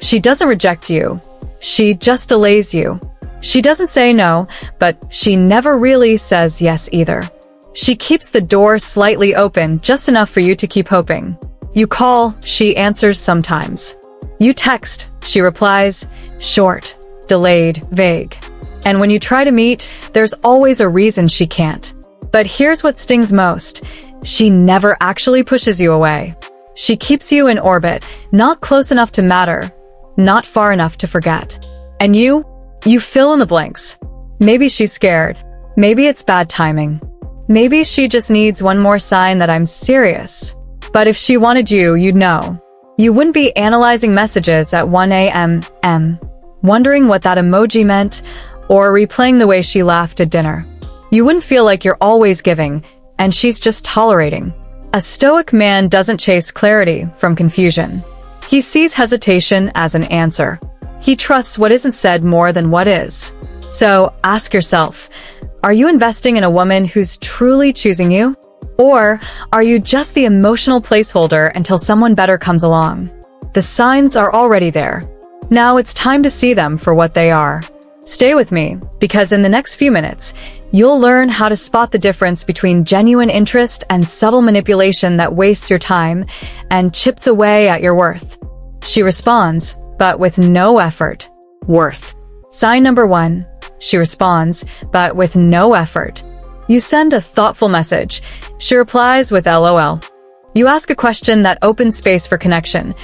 She doesn't reject you. She just delays you. She doesn't say no, but she never really says yes either. She keeps the door slightly open, just enough for you to keep hoping. You call, she answers sometimes. You text, she replies, short, delayed, vague. And when you try to meet, there's always a reason she can't. But here's what stings most. She never actually pushes you away. She keeps you in orbit, not close enough to matter, not far enough to forget. And you fill in the blanks. Maybe she's scared. Maybe it's bad timing. Maybe she just needs one more sign that I'm serious. But if she wanted you, you'd know. You wouldn't be analyzing messages at 1 a.m., wondering what that emoji meant, or replaying the way she laughed at dinner. You wouldn't feel like you're always giving, and she's just tolerating. A Stoic man doesn't chase clarity from confusion. He sees hesitation as an answer. He trusts what isn't said more than what is. So ask yourself, are you investing in a woman who's truly choosing you? Or are you just the emotional placeholder until someone better comes along? The signs are already there. Now it's time to see them for what they are. Stay with me, because in the next few minutes, you'll learn how to spot the difference between genuine interest and subtle manipulation that wastes your time and chips away at your worth. She responds, but with no effort. Worth. Sign number 1. She responds, but with no effort. You send a thoughtful message. She replies with LOL. You ask a question that opens space for connection.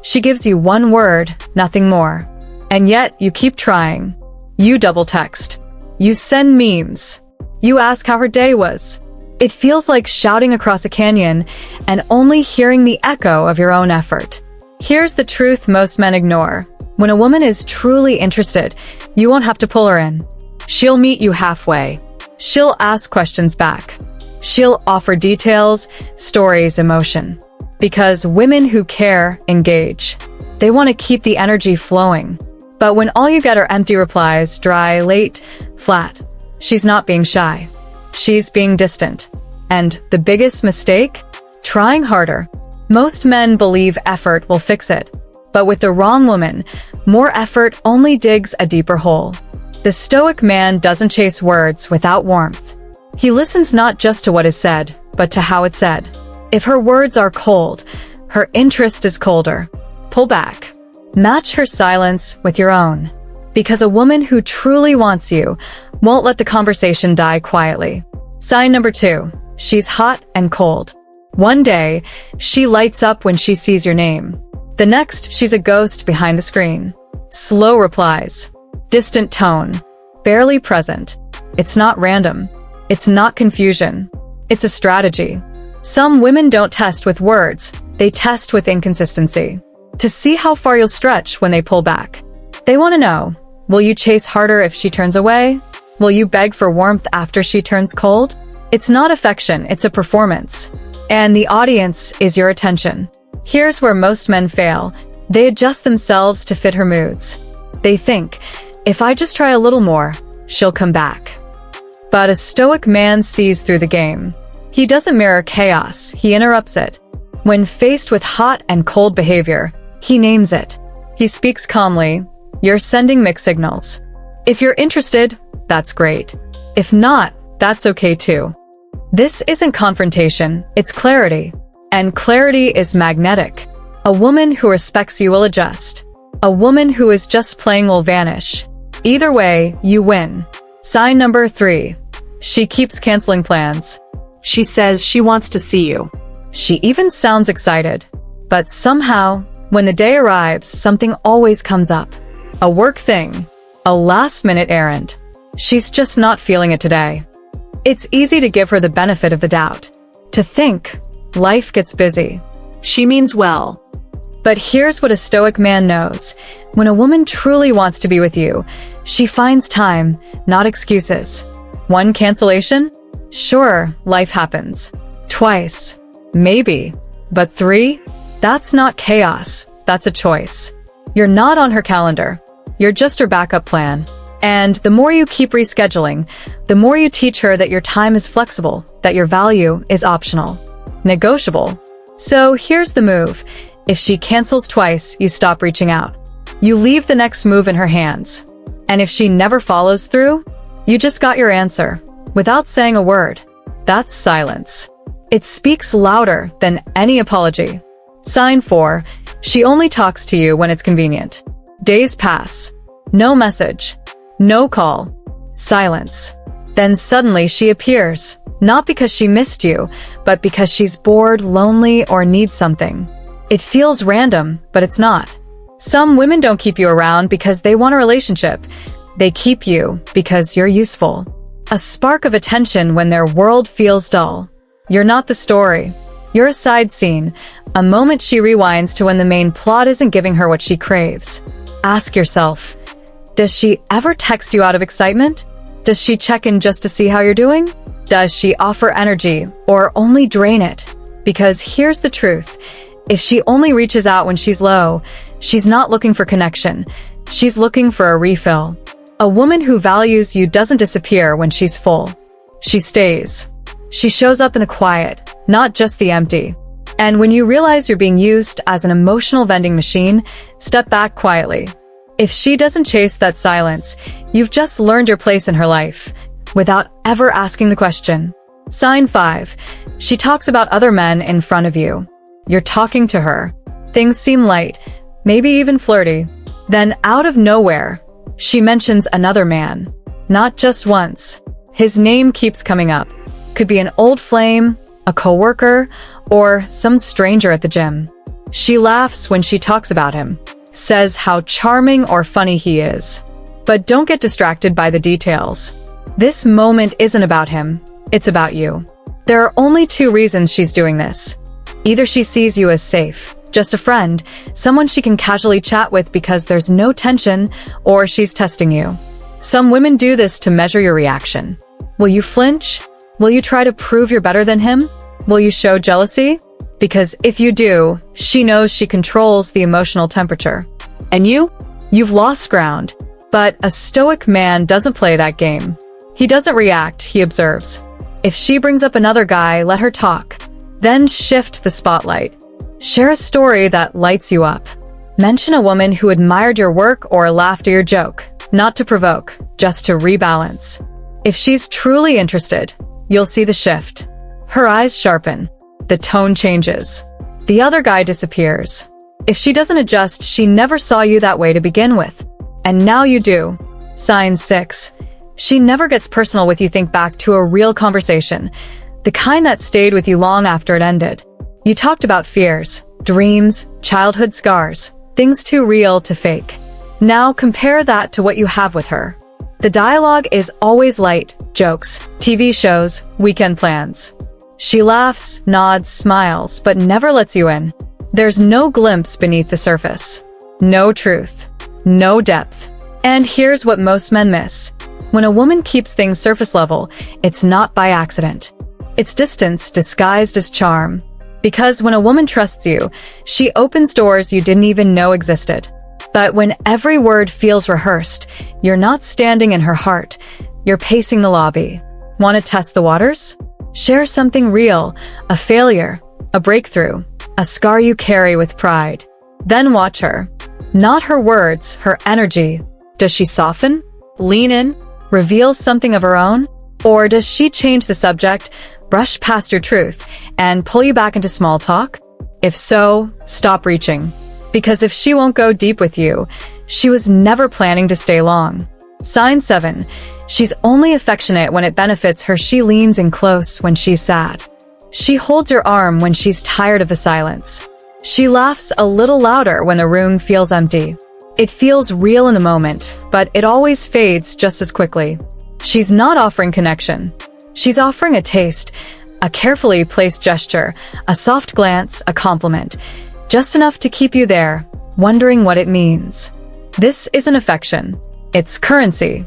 She gives you one word, nothing more. And yet, you keep trying. You double text. You send memes. You ask how her day was. It feels like shouting across a canyon and only hearing the echo of your own effort. Here's the truth most men ignore. When a woman is truly interested, you won't have to pull her in. She'll meet you halfway. She'll ask questions back. She'll offer details, stories, emotion. Because women who care engage. They want to keep the energy flowing. But when all you get are empty replies, dry, late, flat, she's not being shy. She's being distant. And the biggest mistake? Trying harder. Most men believe effort will fix it. But with the wrong woman, more effort only digs a deeper hole. The Stoic man doesn't chase words without warmth. He listens not just to what is said, but to how it's said. If her words are cold, her interest is colder. Pull back. Match her silence with your own. Because a woman who truly wants you won't let the conversation die quietly. Sign number 2. She's hot and cold. One day, she lights up when she sees your name. The next, she's a ghost behind the screen. Slow replies. Distant tone. Barely present. It's not random. It's not confusion. It's a strategy. Some women don't test with words. They test with inconsistency. To see how far you'll stretch when they pull back. They want to know, will you chase harder if she turns away? Will you beg for warmth after she turns cold? It's not affection, it's a performance. And the audience is your attention. Here's where most men fail. They adjust themselves to fit her moods. They think, if I just try a little more, she'll come back. But a Stoic man sees through the game. He doesn't mirror chaos, he interrupts it. When faced with hot and cold behavior, he names it. He speaks calmly. You're sending mixed signals. If you're interested, that's great. If not, that's okay too. This isn't confrontation, it's clarity. And clarity is magnetic. A woman who respects you will adjust. A woman who is just playing will vanish. Either way, you win. Sign number 3. She keeps canceling plans. She says she wants to see you. She even sounds excited. But somehow, when the day arrives, something always comes up. A work thing. A last-minute errand. She's just not feeling it today. It's easy to give her the benefit of the doubt. To think, life gets busy. She means well. But here's what a Stoic man knows. When a woman truly wants to be with you, she finds time, not excuses. 1 cancellation? Sure, life happens. 2, maybe. But 3? That's not chaos, that's a choice. You're not on her calendar. You're just her backup plan. And the more you keep rescheduling, the more you teach her that your time is flexible, that your value is optional, negotiable. So here's the move. If she cancels twice, you stop reaching out. You leave the next move in her hands. And if she never follows through, you just got your answer, without saying a word. That's silence. It speaks louder than any apology. Sign 4. She only talks to you when it's convenient. Days pass. No message. No call. Silence. Then suddenly she appears, not because she missed you, but because she's bored, lonely, or needs something. It feels random, but it's not. Some women don't keep you around because they want a relationship. They keep you because you're useful. A spark of attention when their world feels dull. You're not the story. You're a side scene, a moment she rewinds to when the main plot isn't giving her what she craves. Ask yourself, does she ever text you out of excitement? Does she check in just to see how you're doing? Does she offer energy or only drain it? Because here's the truth. If she only reaches out when she's low, she's not looking for connection. She's looking for a refill. A woman who values you doesn't disappear when she's full. She stays. She shows up in the quiet, not just the empty. And when you realize you're being used as an emotional vending machine, step back quietly. If she doesn't chase that silence, you've just learned your place in her life, without ever asking the question. Sign 5. She talks about other men in front of you. You're talking to her. Things seem light, maybe even flirty. Then out of nowhere, she mentions another man. Not just once. His name keeps coming up. Could be an old flame, a coworker, or some stranger at the gym. She laughs when she talks about him, says how charming or funny he is. But don't get distracted by the details. This moment isn't about him, it's about you. There are only 2 reasons she's doing this. Either she sees you as safe, just a friend, someone she can casually chat with because there's no tension, or she's testing you. Some women do this to measure your reaction. Will you flinch? Will you try to prove you're better than him? Will you show jealousy? Because if you do, she knows she controls the emotional temperature. And you? You've lost ground. But a stoic man doesn't play that game. He doesn't react, he observes. If she brings up another guy, let her talk. Then shift the spotlight. Share a story that lights you up. Mention a woman who admired your work or laughed at your joke. Not to provoke, just to rebalance. If she's truly interested, you'll see the shift. Her eyes sharpen. The tone changes. The other guy disappears. If she doesn't adjust, she never saw you that way to begin with. And now you do. Sign 6. She never gets personal with you. Think back to a real conversation. The kind that stayed with you long after it ended. You talked about fears, dreams, childhood scars, things too real to fake. Now compare that to what you have with her. The dialogue is always light, jokes, TV shows, weekend plans. She laughs, nods, smiles, but never lets you in. There's no glimpse beneath the surface. No truth. No depth. And here's what most men miss. When a woman keeps things surface level, it's not by accident. It's distance disguised as charm. Because when a woman trusts you, she opens doors you didn't even know existed. But when every word feels rehearsed, you're not standing in her heart. You're pacing the lobby. Want to test the waters? Share something real, a failure, a breakthrough, a scar you carry with pride. Then watch her. Not her words, her energy. Does she soften? Lean in? Reveal something of her own? Or does she change the subject, brush past your truth, and pull you back into small talk? If so, stop reaching. Because if she won't go deep with you, she was never planning to stay long. Sign 7. She's only affectionate when it benefits her. She leans in close when she's sad. She holds your arm when she's tired of the silence. She laughs a little louder when the room feels empty. It feels real in the moment, but it always fades just as quickly. She's not offering connection. She's offering a taste, a carefully placed gesture, a soft glance, a compliment. Just enough to keep you there, wondering what it means. This isn't affection. It's currency.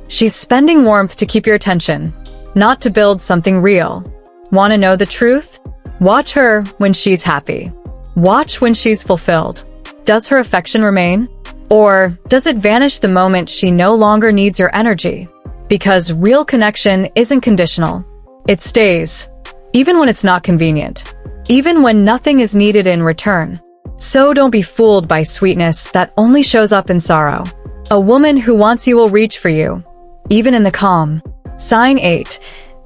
She's spending warmth to keep your attention, not to build something real. Want to know the truth? Watch her when she's happy. Watch when she's fulfilled. Does her affection remain? Or does it vanish the moment she no longer needs your energy? Because real connection isn't conditional. It stays, even when it's not convenient. Even when nothing is needed in return. So don't be fooled by sweetness that only shows up in sorrow. A woman who wants you will reach for you, even in the calm. Sign 8.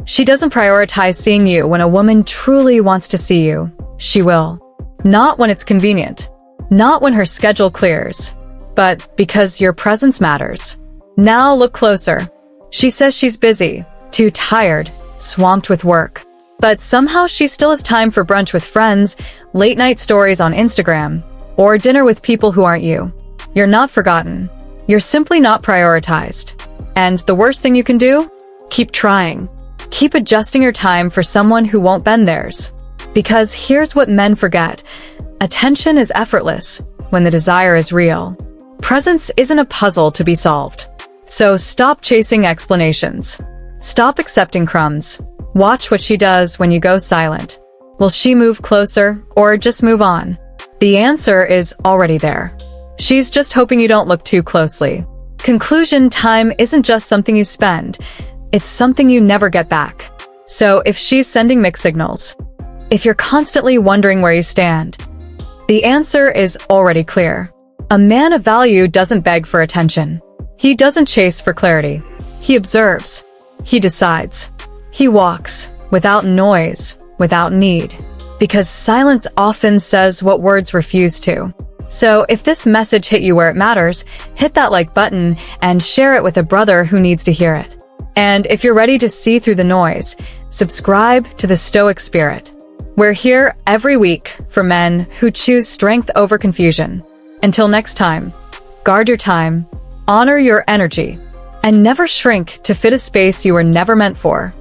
She doesn't prioritize seeing you when a woman truly wants to see you. She will. Not when it's convenient. Not when her schedule clears. But because your presence matters. Now look closer. She says she's busy, too tired, swamped with work. But somehow she still has time for brunch with friends, late-night stories on Instagram, or dinner with people who aren't you. You're not forgotten. You're simply not prioritized. And the worst thing you can do? Keep trying. Keep adjusting your time for someone who won't bend theirs. Because here's what men forget. Attention is effortless when the desire is real. Presence isn't a puzzle to be solved. So stop chasing explanations. Stop accepting crumbs. Watch what she does when you go silent. Will she move closer or just move on? The answer is already there. She's just hoping you don't look too closely. Conclusion: time isn't just something you spend. It's something you never get back. So if she's sending mixed signals, if you're constantly wondering where you stand, the answer is already clear. A man of value doesn't beg for attention. He doesn't chase for clarity. He observes. He decides. He walks, without noise, without need. Because silence often says what words refuse to. So if this message hit you where it matters, hit that like button and share it with a brother who needs to hear it. And if you're ready to see through the noise, subscribe to the Stoic Spirit. We're here every week for men who choose strength over confusion. Until next time, guard your time, honor your energy, and never shrink to fit a space you were never meant for.